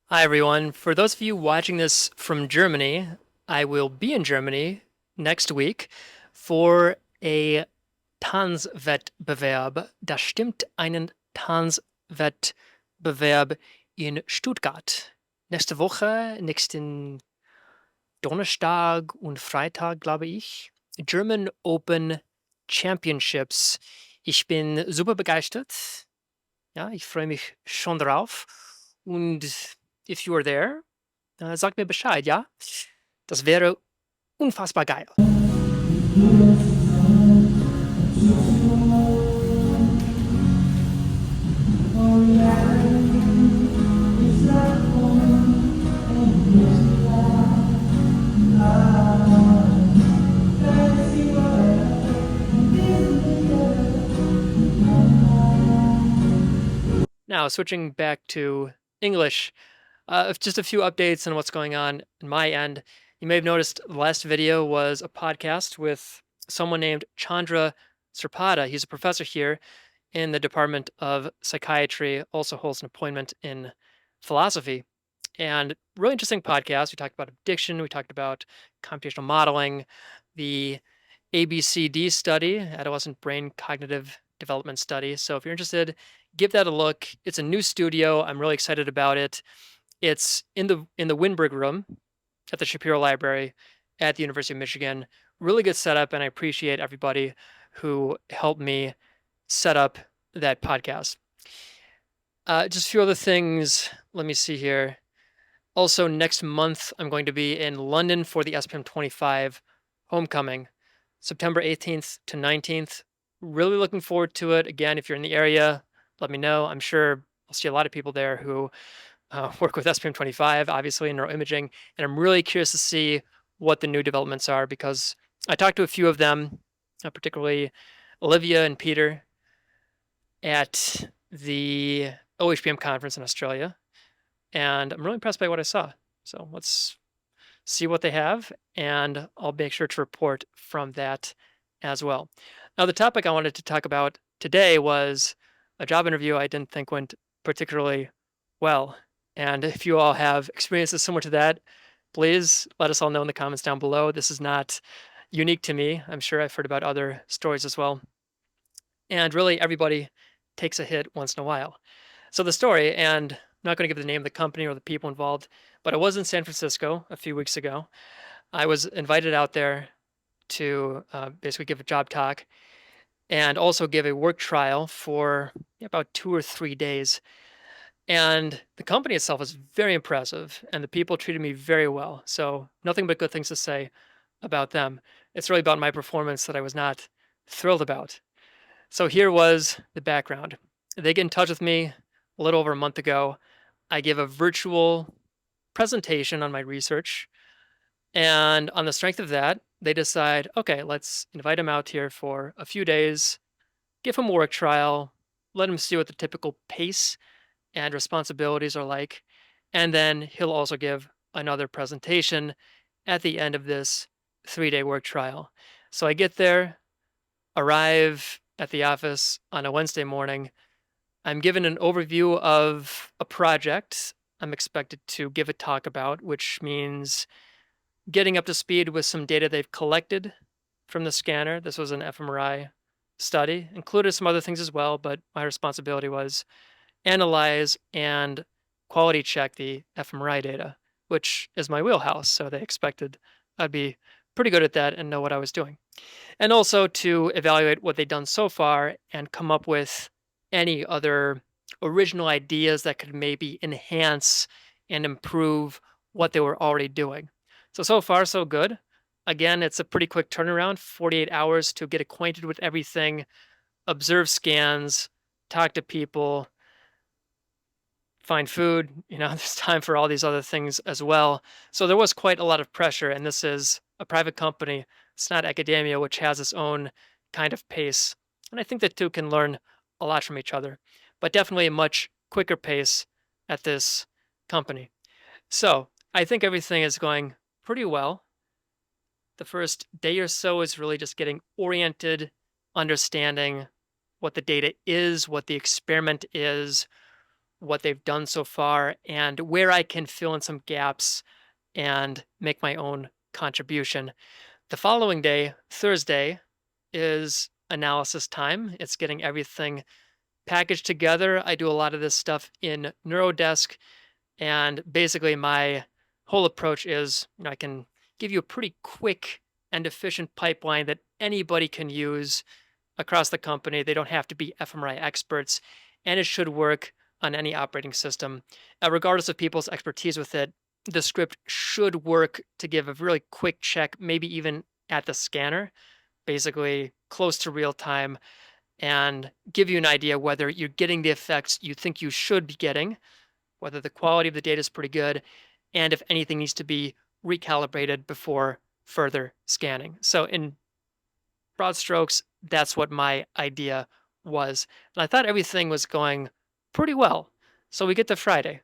Hi, everyone. For those of you watching this from Germany, I will be in Germany next week for a Tanzwettbewerb. Da stimmt einen Tanzwettbewerb in Stuttgart. Nächste Woche, nächsten Donnerstag und Freitag, glaube ich. German Open Championships. Ich bin super begeistert. Ja, ich freue mich schon drauf. Und if you are there, sagt mir Bescheid, ja? Das wäre unfassbar geil. Now, switching back to English, just a few updates on what's going on my end. You may have noticed the last video was a podcast with someone named Chandra Sripada. He's a professor here in the Department of Psychiatry, also holds an appointment in philosophy. And really interesting podcast. We talked about addiction, we talked about computational modeling, the ABCD study, adolescent brain cognitive development study. So if you're interested, give that a look. It's a new studio. I'm really excited about it. It's in the Winberg room at the Shapiro Library at the University of Michigan. Really good setup, and I appreciate everybody who helped me set up that podcast. Just a few other things. Let me see here. Also, next month, I'm going to be in London for the SPM 25 Homecoming, September 18th to 19th. Really looking forward to it. Again, if you're in the area, let me know. I'm sure I'll see a lot of people there who work with SPM 25, obviously, in neuroimaging. And I'm really curious to see what the new developments are because I talked to a few of them, particularly Olivia and Peter, at the OHPM conference in Australia. And I'm really impressed by what I saw. So let's see what they have, and I'll make sure to report from that as well. Now, the topic I wanted to talk about today was a job interview I didn't think went particularly well. And if you all have experiences similar to that, please let us all know in the comments down below. This is not unique to me. I'm sure I've heard about other stories as well. And really, everybody takes a hit once in a while. So the story, and I'm not going to give the name of the company or the people involved, but I was in San Francisco a few weeks ago. I was invited out there to basically give a job talk and also give a work trial for about 2 or 3 days. And the company itself was very impressive, and the people treated me very well. So nothing but good things to say about them. It's really about my performance that I was not thrilled about. So here was the background. They get in touch with me a little over a month ago. I give a virtual presentation on my research. And on the strength of that, they decide, okay, let's invite him out here for a few days, give him a work trial, let him see what the typical pace and responsibilities are like. And then he'll also give another presentation at the end of this 3 day work trial. So I get there, arrive at the office on a Wednesday morning. I'm given an overview of a project I'm expected to give a talk about, which means getting up to speed with some data they've collected from the scanner. This was an fMRI study, included some other things as well, but my responsibility was analyze and quality check the fMRI data, which is my wheelhouse. So they expected I'd be pretty good at that and know what I was doing. And also to evaluate what they've done so far and come up with any other original ideas that could maybe enhance and improve what they were already doing. So far, so good. Again, it's a pretty quick turnaround, 48 hours to get acquainted with everything, observe scans, talk to people, find food. There's time for all these other things as well. So there was quite a lot of pressure, and this is a private company. It's not academia, which has its own kind of pace. And I think the two can learn a lot from each other, but definitely a much quicker pace at this company. So I think everything is going pretty well. The first day or so is really just getting oriented, understanding what the data is, what the experiment is, what they've done so far, and where I can fill in some gaps and make my own contribution. The following day, Thursday, is analysis time. It's getting everything packaged together. I do a lot of this stuff in Neurodesk, and basically my whole approach is, I can give you a pretty quick and efficient pipeline that anybody can use across the company. They don't have to be fMRI experts, and it should work on any operating system. Regardless of people's expertise with it, the script should work to give a really quick check, maybe even at the scanner, basically close to real time, and give you an idea whether you're getting the effects you think you should be getting, whether the quality of the data is pretty good, and if anything needs to be recalibrated before further scanning. So in broad strokes, that's what my idea was. And I thought everything was going pretty well. So we get to Friday,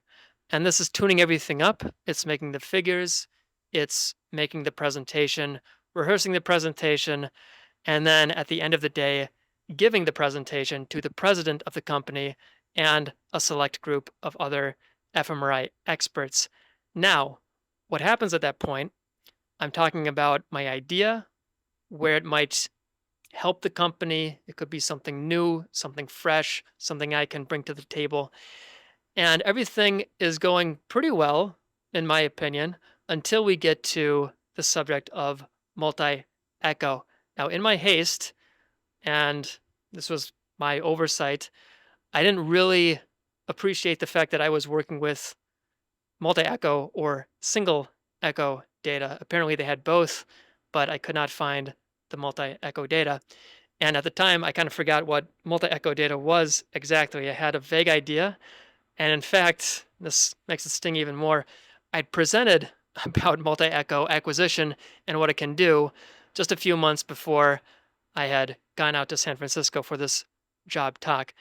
and this is tuning everything up. It's making the figures, it's making the presentation, rehearsing the presentation, and then at the end of the day, giving the presentation to the president of the company and a select group of other fMRI experts. Now, what happens at that point, I'm talking about my idea, where it might help the company. It could be something new, something fresh, something I can bring to the table. And everything is going pretty well, in my opinion, until we get to the subject of multi-echo. Now, in my haste, and this was my oversight, I didn't really appreciate the fact that I was working with multi-echo or single echo data. Apparently they had both, but I could not find the multi-echo data. And at the time, I kind of forgot what multi-echo data was exactly. I had a vague idea. And in fact, this makes it sting even more. I'd presented about multi-echo acquisition and what it can do just a few months before I had gone out to San Francisco for this job talk.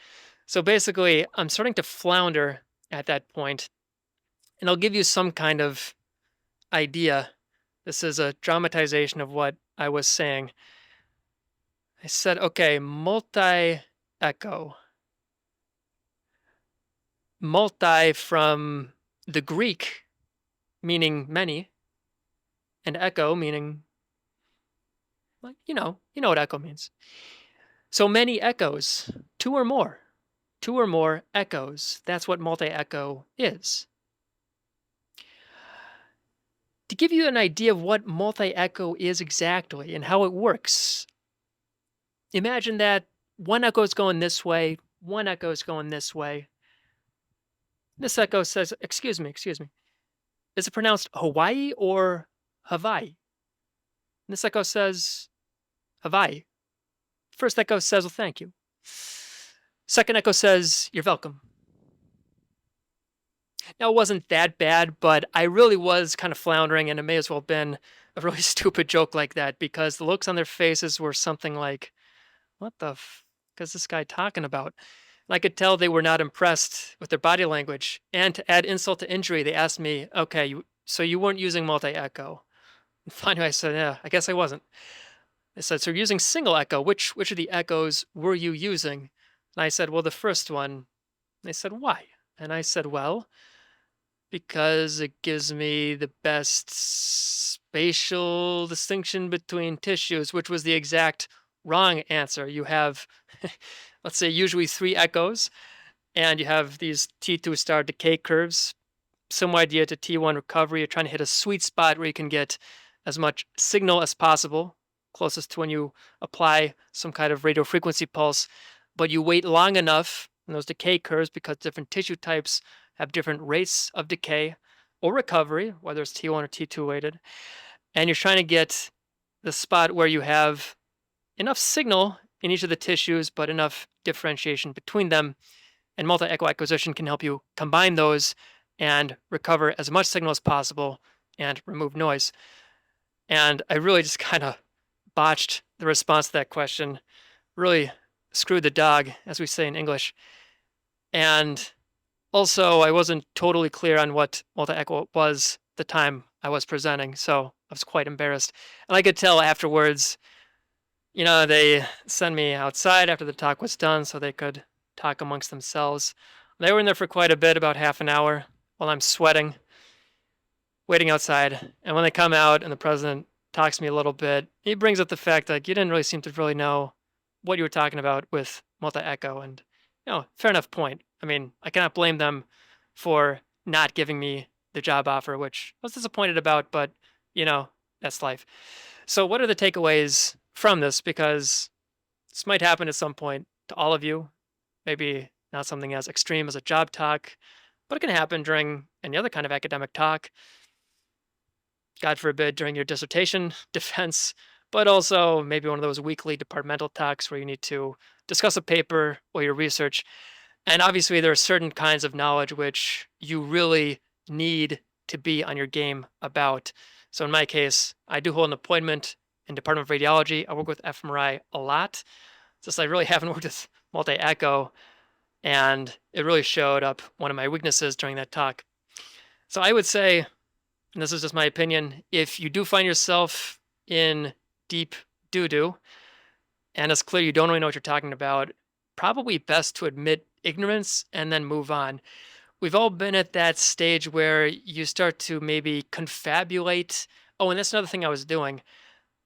So basically, I'm starting to flounder at that point, and I'll give you some kind of idea. This is a dramatization of what I was saying. I said, okay, multi-echo. Multi from the Greek meaning many, and echo meaning, like, you know what echo means. So many echoes, two or more echoes. That's what multi-echo is. To give you an idea of what multi-echo is exactly and how it works, imagine that one echo is going this way, one echo is going this way. This echo says, excuse me. Is it pronounced Hawaii or Hawaii? And this echo says Hawaii. First echo says, well, thank you. Second echo says, you're welcome. Now, it wasn't that bad, but I really was kind of floundering, and it may as well have been a really stupid joke like that, because the looks on their faces were something like, what the f is this guy talking about? And I could tell they were not impressed with their body language. And to add insult to injury, they asked me, okay, so you weren't using multi-echo? And finally, I said, yeah, I guess I wasn't. They said, so you're using single echo. Which of the echoes were you using? And I said, well, the first one. And they said, why? And I said, well, because it gives me the best spatial distinction between tissues, which was the exact wrong answer. You have, let's say, usually 3 echoes, and you have these T2 star decay curves. Some idea to T1 recovery. You're trying to hit a sweet spot where you can get as much signal as possible, closest to when you apply some kind of radio frequency pulse, but you wait long enough in those decay curves, because different tissue types have different rates of decay or recovery, whether it's T1 or T2 weighted, and you're trying to get the spot where you have enough signal in each of the tissues, but enough differentiation between them, and multi-echo acquisition can help you combine those and recover as much signal as possible and remove noise. And I really just kind of botched the response to that question, really screwed the dog, as we say in English. And also, I wasn't totally clear on what multi-echo was the time I was presenting, so I was quite embarrassed. And I could tell afterwards, they sent me outside after the talk was done so they could talk amongst themselves. They were in there for quite a bit, about half an hour, while I'm sweating, waiting outside. And when they come out and the president talks to me a little bit, he brings up the fact like you didn't really seem to really know what you were talking about with multi-echo. And fair enough point. I mean, I cannot blame them for not giving me the job offer, which I was disappointed about, but you know, that's life. So what are the takeaways from this? Because this might happen at some point to all of you. Maybe not something as extreme as a job talk, but it can happen during any other kind of academic talk. God forbid, during your dissertation defense, but also maybe one of those weekly departmental talks where you need to discuss a paper or your research. And obviously, there are certain kinds of knowledge which you really need to be on your game about. So, in my case, I do hold an appointment in Department of Radiology. I work with fMRI a lot. Just I really haven't worked with multi echo, and it really showed up one of my weaknesses during that talk. So, I would say, and this is just my opinion, if you do find yourself in deep doo doo and it's clear you don't really know what you're talking about, probably best to admit ignorance and then move on. We've all been at that stage where you start to maybe confabulate. Oh, and that's another thing I was doing.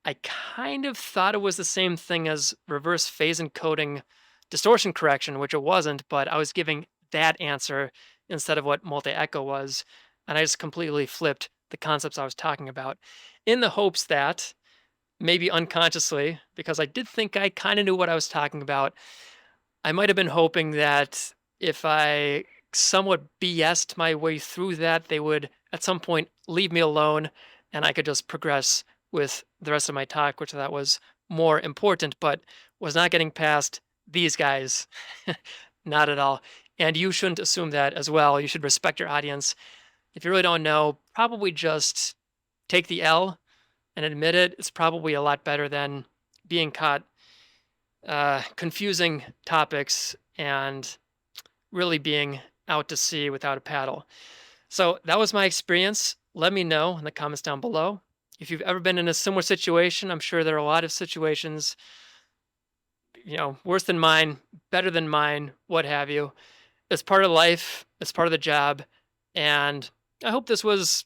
I kind of thought it was the same thing as reverse phase encoding distortion correction, which it wasn't, but I was giving that answer instead of what multi echo was. And I just completely flipped the concepts I was talking about in the hopes that maybe unconsciously, because I did think I kind of knew what I was talking about, I might have been hoping that if I somewhat BS'd my way through that, they would at some point leave me alone and I could just progress with the rest of my talk, which I thought was more important, but was not getting past these guys. Not at all. And you shouldn't assume that as well. You should respect your audience. If you really don't know, probably just take the L and admit it. It's probably a lot better than being caught confusing topics and really being out to sea without a paddle. So that was my experience. Let me know in the comments down below. If you've ever been in a similar situation, I'm sure there are a lot of situations, worse than mine, better than mine, what have you. It's part of life, it's part of the job. And I hope this was,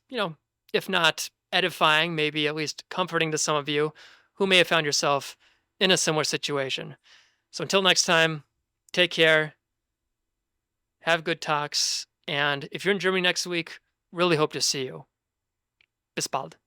if not edifying, maybe at least comforting to some of you who may have found yourself in a similar situation. So until next time, take care, have good talks, and if you're in Germany next week, really hope to see you. Bis bald.